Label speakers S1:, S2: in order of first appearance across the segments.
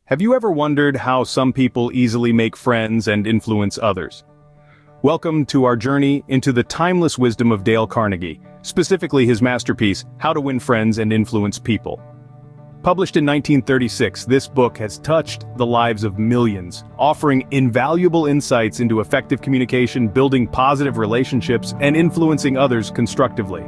S1: Have you ever wondered how some people easily make friends and influence others? Welcome to our journey into the timeless wisdom of Dale Carnegie, specifically his masterpiece, How to Win Friends and Influence People. Published in 1936, this book has touched the lives of millions, offering invaluable insights into effective communication, building positive relationships, and influencing others constructively.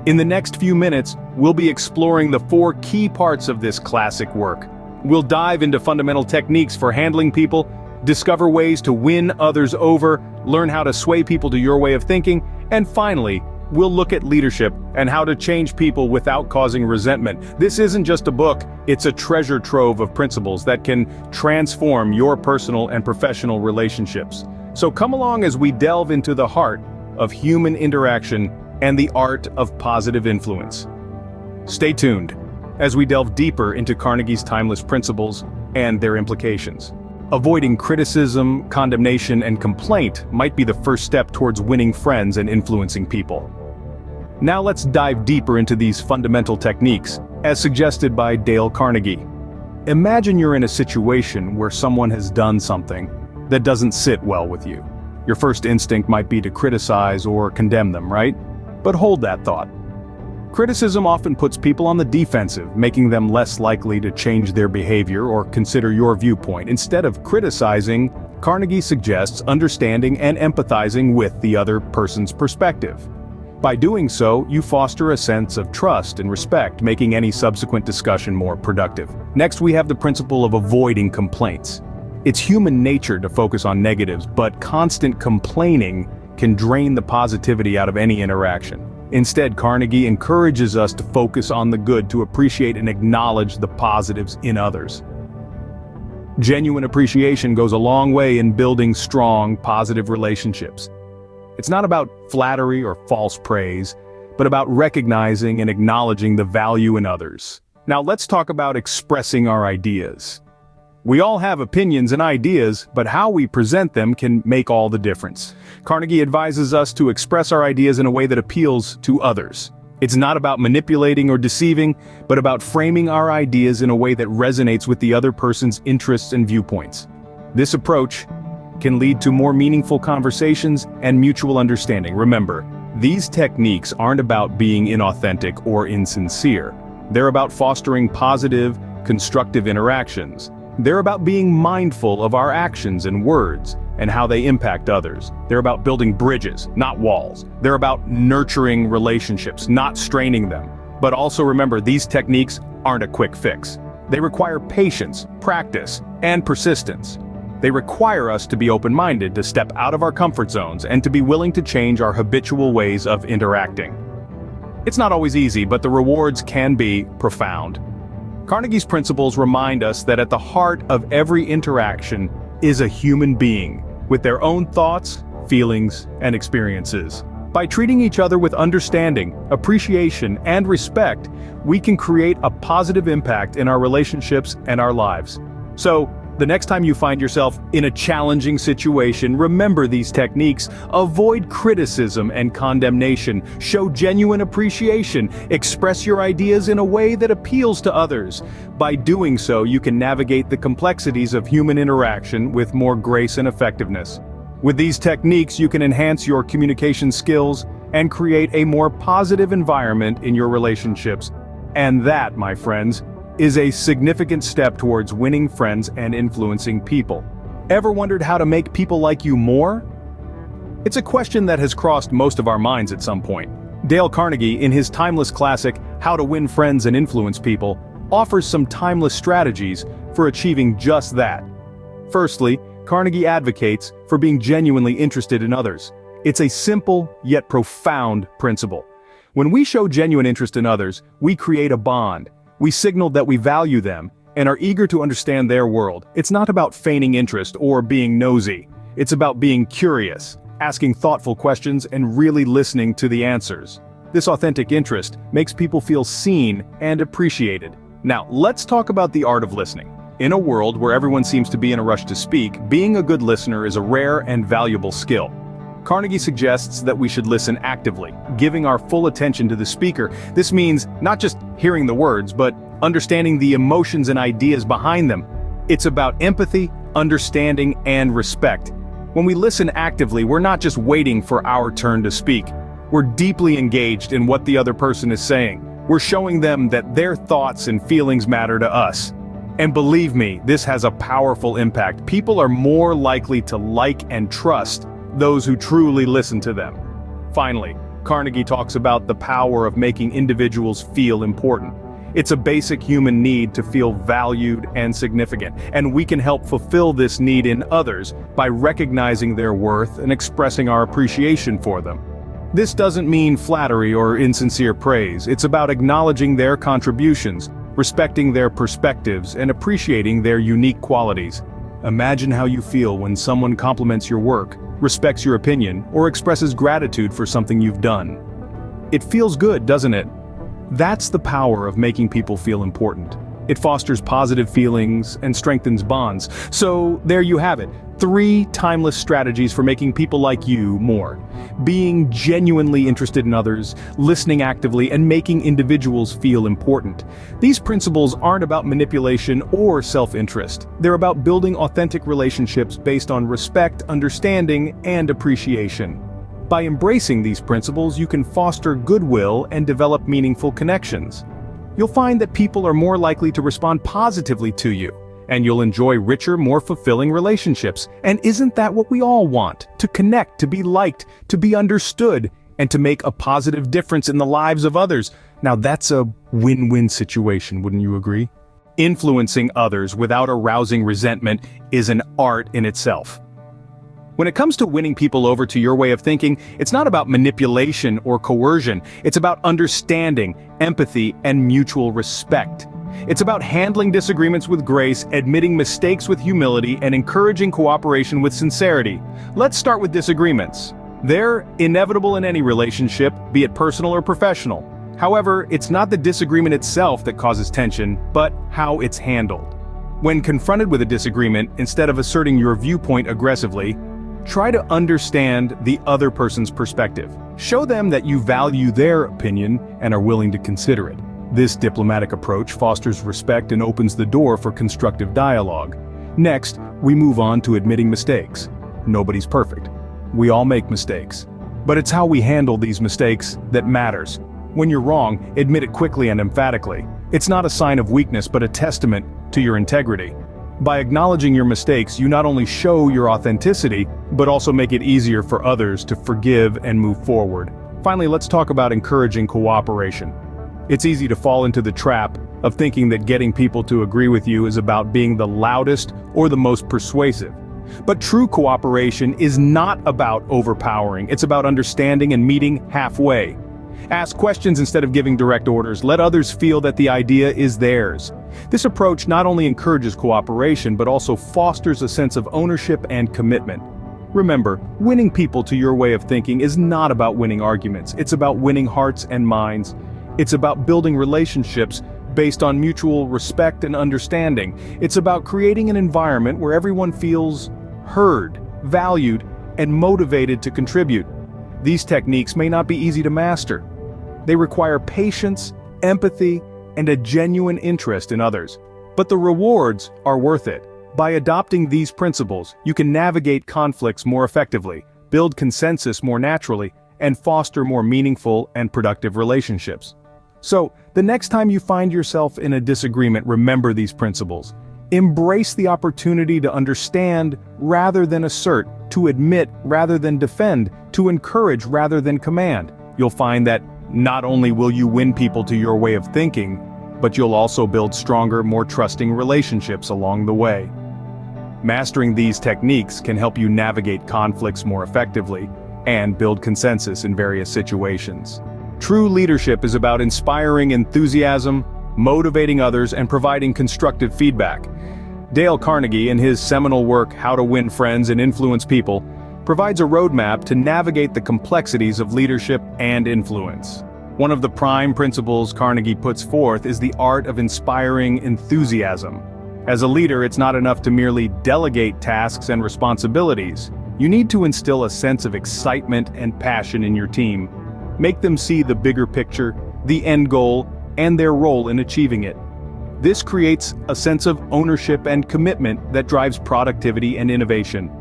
S1: In the next few minutes, we'll be exploring the 4 key parts of this classic work. We'll dive into fundamental techniques for handling people, discover ways to win others over, learn how to sway people to your way of thinking, and finally, we'll look at leadership and how to change people without causing resentment. This isn't just a book, it's a treasure trove of principles that can transform your personal and professional relationships. So come along as we delve into the heart of human interaction and the art of positive influence. Stay tuned as we delve deeper into Carnegie's timeless principles and their implications. Avoiding criticism, condemnation, and complaint might be the first step towards winning friends and influencing people. Now let's dive deeper into these fundamental techniques, as suggested by Dale Carnegie. Imagine you're in a situation where someone has done something that doesn't sit well with you. Your first instinct might be to criticize or condemn them, right? But hold that thought. Criticism often puts people on the defensive, making them less likely to change their behavior or consider your viewpoint. Instead of criticizing, Carnegie suggests understanding and empathizing with the other person's perspective. By doing so, you foster a sense of trust and respect, making any subsequent discussion more productive. Next, we have the principle of avoiding complaints. It's human nature to focus on negatives, but constant complaining can drain the positivity out of any interaction. Instead, Carnegie encourages us to focus on the good, to appreciate and acknowledge the positives in others. Genuine appreciation goes a long way in building strong, positive relationships. It's not about flattery or false praise, but about recognizing and acknowledging the value in others. Now let's talk about expressing our ideas. We all have opinions and ideas, but how we present them can make all the difference. Carnegie advises us to express our ideas in a way that appeals to others. It's not about manipulating or deceiving, but about framing our ideas in a way that resonates with the other person's interests and viewpoints. This approach can lead to more meaningful conversations and mutual understanding. Remember, these techniques aren't about being inauthentic or insincere. They're about fostering positive, constructive interactions. They're about being mindful of our actions and words and how they impact others. They're about building bridges, not walls. They're about nurturing relationships, not straining them. But also remember, these techniques aren't a quick fix. They require patience, practice, and persistence. They require us to be open-minded, to step out of our comfort zones, and to be willing to change our habitual ways of interacting. It's not always easy, but the rewards can be profound. Carnegie's principles remind us that at the heart of every interaction is a human being, with their own thoughts, feelings, and experiences. By treating each other with understanding, appreciation, and respect, we can create a positive impact in our relationships and our lives. So, the next time you find yourself in a challenging situation, remember these techniques. Avoid criticism and condemnation. Show genuine appreciation. Express your ideas in a way that appeals to others. By doing so, you can navigate the complexities of human interaction with more grace and effectiveness. With these techniques, you can enhance your communication skills and create a more positive environment in your relationships. And that, my friends, is a significant step towards winning friends and influencing people. Ever wondered how to make people like you more? It's a question that has crossed most of our minds at some point. Dale Carnegie, in his timeless classic, How to Win Friends and Influence People, offers some timeless strategies for achieving just that. Firstly, Carnegie advocates for being genuinely interested in others. It's a simple yet profound principle. When we show genuine interest in others, we create a bond. We signal that we value them and are eager to understand their world. It's not about feigning interest or being nosy. It's about being curious, asking thoughtful questions, and really listening to the answers. This authentic interest makes people feel seen and appreciated. Now, let's talk about the art of listening. In a world where everyone seems to be in a rush to speak, being a good listener is a rare and valuable skill. Carnegie suggests that we should listen actively, giving our full attention to the speaker. This means not just hearing the words, but understanding the emotions and ideas behind them. It's about empathy, understanding, and respect. When we listen actively, we're not just waiting for our turn to speak. We're deeply engaged in what the other person is saying. We're showing them that their thoughts and feelings matter to us. And believe me, this has a powerful impact. People are more likely to like and trust those who truly listen to them. Finally, Carnegie talks about the power of making individuals feel important. It's a basic human need to feel valued and significant, and we can help fulfill this need in others by recognizing their worth and expressing our appreciation for them. This doesn't mean flattery or insincere praise. It's about acknowledging their contributions, respecting their perspectives, and appreciating their unique qualities. Imagine how you feel when someone compliments your work, respects your opinion, or expresses gratitude for something you've done. It feels good, doesn't it? That's the power of making people feel important. It fosters positive feelings and strengthens bonds. So there you have it, 3 timeless strategies for making people like you more. Being genuinely interested in others, listening actively, and making individuals feel important. These principles aren't about manipulation or self-interest. They're about building authentic relationships based on respect, understanding, and appreciation. By embracing these principles, you can foster goodwill and develop meaningful connections. You'll find that people are more likely to respond positively to you, and you'll enjoy richer, more fulfilling relationships. And isn't that what we all want? To connect, to be liked, to be understood, and to make a positive difference in the lives of others. Now that's a win-win situation, wouldn't you agree? Influencing others without arousing resentment is an art in itself. When it comes to winning people over to your way of thinking, it's not about manipulation or coercion. It's about understanding, empathy, and mutual respect. It's about handling disagreements with grace, admitting mistakes with humility, and encouraging cooperation with sincerity. Let's start with disagreements. They're inevitable in any relationship, be it personal or professional. However, it's not the disagreement itself that causes tension, but how it's handled. When confronted with a disagreement, instead of asserting your viewpoint aggressively, try to understand the other person's perspective. Show them that you value their opinion and are willing to consider it. This diplomatic approach fosters respect and opens the door for constructive dialogue. Next, we move on to admitting mistakes. Nobody's perfect. We all make mistakes. But it's how we handle these mistakes that matters. When you're wrong, admit it quickly and emphatically. It's not a sign of weakness, but a testament to your integrity. By acknowledging your mistakes, you not only show your authenticity, but also make it easier for others to forgive and move forward. Finally, let's talk about encouraging cooperation. It's easy to fall into the trap of thinking that getting people to agree with you is about being the loudest or the most persuasive. But true cooperation is not about overpowering. It's about understanding and meeting halfway. Ask questions instead of giving direct orders. Let others feel that the idea is theirs. This approach not only encourages cooperation, but also fosters a sense of ownership and commitment. Remember, winning people to your way of thinking is not about winning arguments. It's about winning hearts and minds. It's about building relationships based on mutual respect and understanding. It's about creating an environment where everyone feels heard, valued, and motivated to contribute. These techniques may not be easy to master. They require patience, empathy, and a genuine interest in others. But the rewards are worth it. By adopting these principles, you can navigate conflicts more effectively, build consensus more naturally, and foster more meaningful and productive relationships. So, the next time you find yourself in a disagreement, remember these principles. Embrace the opportunity to understand rather than assert, to admit rather than defend, to encourage rather than command. You'll find that not only will you win people to your way of thinking, but you'll also build stronger, more trusting relationships along the way. Mastering these techniques can help you navigate conflicts more effectively and build consensus in various situations. True leadership is about inspiring enthusiasm, motivating others, and providing constructive feedback. Dale Carnegie, in his seminal work, How to Win Friends and Influence People, provides a roadmap to navigate the complexities of leadership and influence. One of the prime principles Carnegie puts forth is the art of inspiring enthusiasm. As a leader, it's not enough to merely delegate tasks and responsibilities. You need to instill a sense of excitement and passion in your team. Make them see the bigger picture, the end goal, and their role in achieving it. This creates a sense of ownership and commitment that drives productivity and innovation.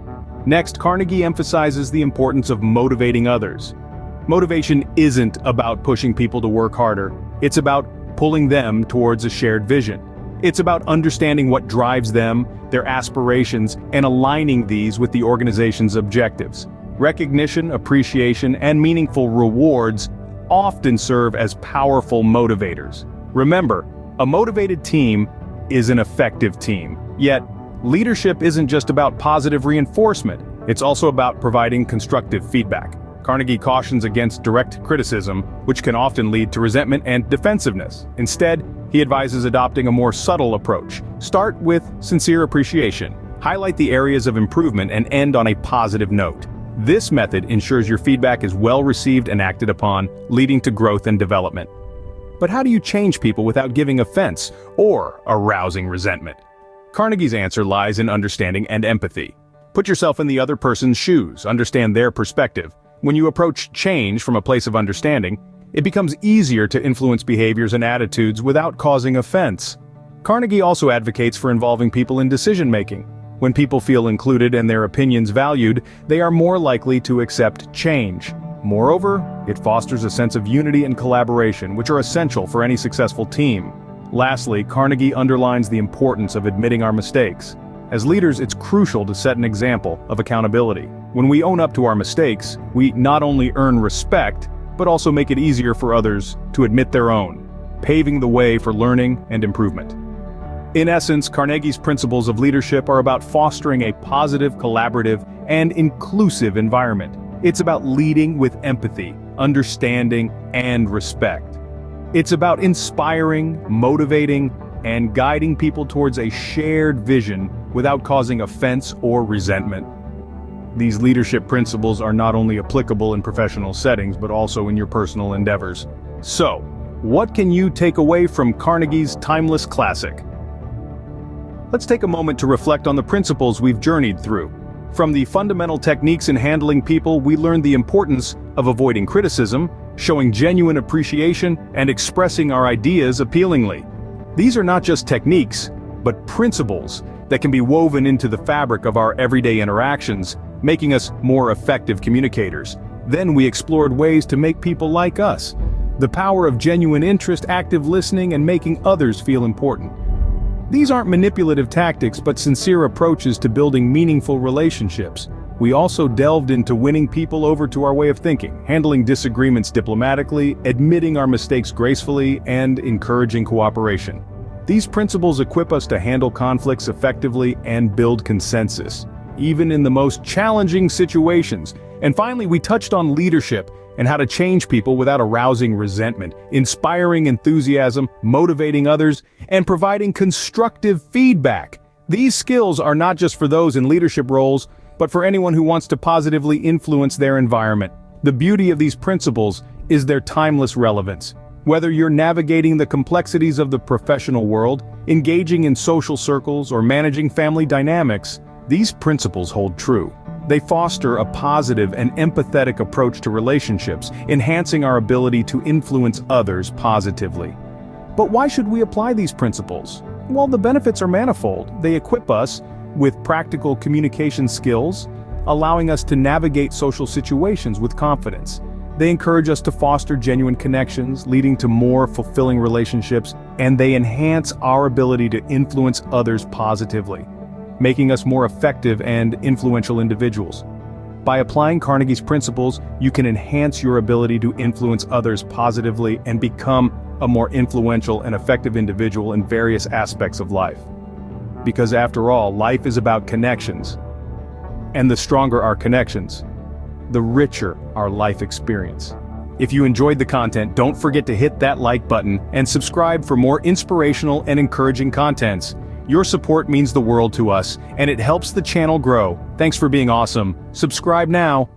S1: Next, Carnegie emphasizes the importance of motivating others. Motivation isn't about pushing people to work harder, it's about pulling them towards a shared vision. It's about understanding what drives them, their aspirations, and aligning these with the organization's objectives. Recognition, appreciation, and meaningful rewards often serve as powerful motivators. Remember, a motivated team is an effective team. Yet, leadership isn't just about positive reinforcement, it's also about providing constructive feedback. Carnegie cautions against direct criticism, which can often lead to resentment and defensiveness. Instead, he advises adopting a more subtle approach. Start with sincere appreciation, highlight the areas of improvement, and end on a positive note. This method ensures your feedback is well received and acted upon, leading to growth and development. But how do you change people without giving offense or arousing resentment? Carnegie's answer lies in understanding and empathy. Put yourself in the other person's shoes, understand their perspective. When you approach change from a place of understanding, it becomes easier to influence behaviors and attitudes without causing offense. Carnegie also advocates for involving people in decision-making. When people feel included and their opinions valued, they are more likely to accept change. Moreover, it fosters a sense of unity and collaboration, which are essential for any successful team. Lastly, Carnegie underlines the importance of admitting our mistakes. As leaders, it's crucial to set an example of accountability. When we own up to our mistakes, we not only earn respect, but also make it easier for others to admit their own, paving the way for learning and improvement. In essence, Carnegie's principles of leadership are about fostering a positive, collaborative, and inclusive environment. It's about leading with empathy, understanding, and respect. It's about inspiring, motivating, and guiding people towards a shared vision without causing offense or resentment. These leadership principles are not only applicable in professional settings, but also in your personal endeavors. So, what can you take away from Carnegie's timeless classic? Let's take a moment to reflect on the principles we've journeyed through. From the fundamental techniques in handling people, we learned the importance of avoiding criticism, showing genuine appreciation, and expressing our ideas appealingly. These are not just techniques, but principles that can be woven into the fabric of our everyday interactions, making us more effective communicators. Then we explored ways to make people like us. The power of genuine interest, active listening, and making others feel important. These aren't manipulative tactics, but sincere approaches to building meaningful relationships. We also delved into winning people over to our way of thinking, handling disagreements diplomatically, admitting our mistakes gracefully, and encouraging cooperation. These principles equip us to handle conflicts effectively and build consensus, even in the most challenging situations. And finally, we touched on leadership and how to change people without arousing resentment, inspiring enthusiasm, motivating others, and providing constructive feedback. These skills are not just for those in leadership roles, but for anyone who wants to positively influence their environment. The beauty of these principles is their timeless relevance. Whether you're navigating the complexities of the professional world, engaging in social circles, or managing family dynamics, these principles hold true. They foster a positive and empathetic approach to relationships, enhancing our ability to influence others positively. But why should we apply these principles? Well, the benefits are manifold. They equip us with practical communication skills, allowing us to navigate social situations with confidence. They encourage us to foster genuine connections, leading to more fulfilling relationships, and they enhance our ability to influence others positively, making us more effective and influential individuals. By applying Carnegie's principles, you can enhance your ability to influence others positively and become a more influential and effective individual in various aspects of life. Because after all, life is about connections. And the stronger our connections, the richer our life experience. If you enjoyed the content, don't forget to hit that like button and subscribe for more inspirational and encouraging contents. Your support means the world to us, and it helps the channel grow. Thanks for being awesome. Subscribe now.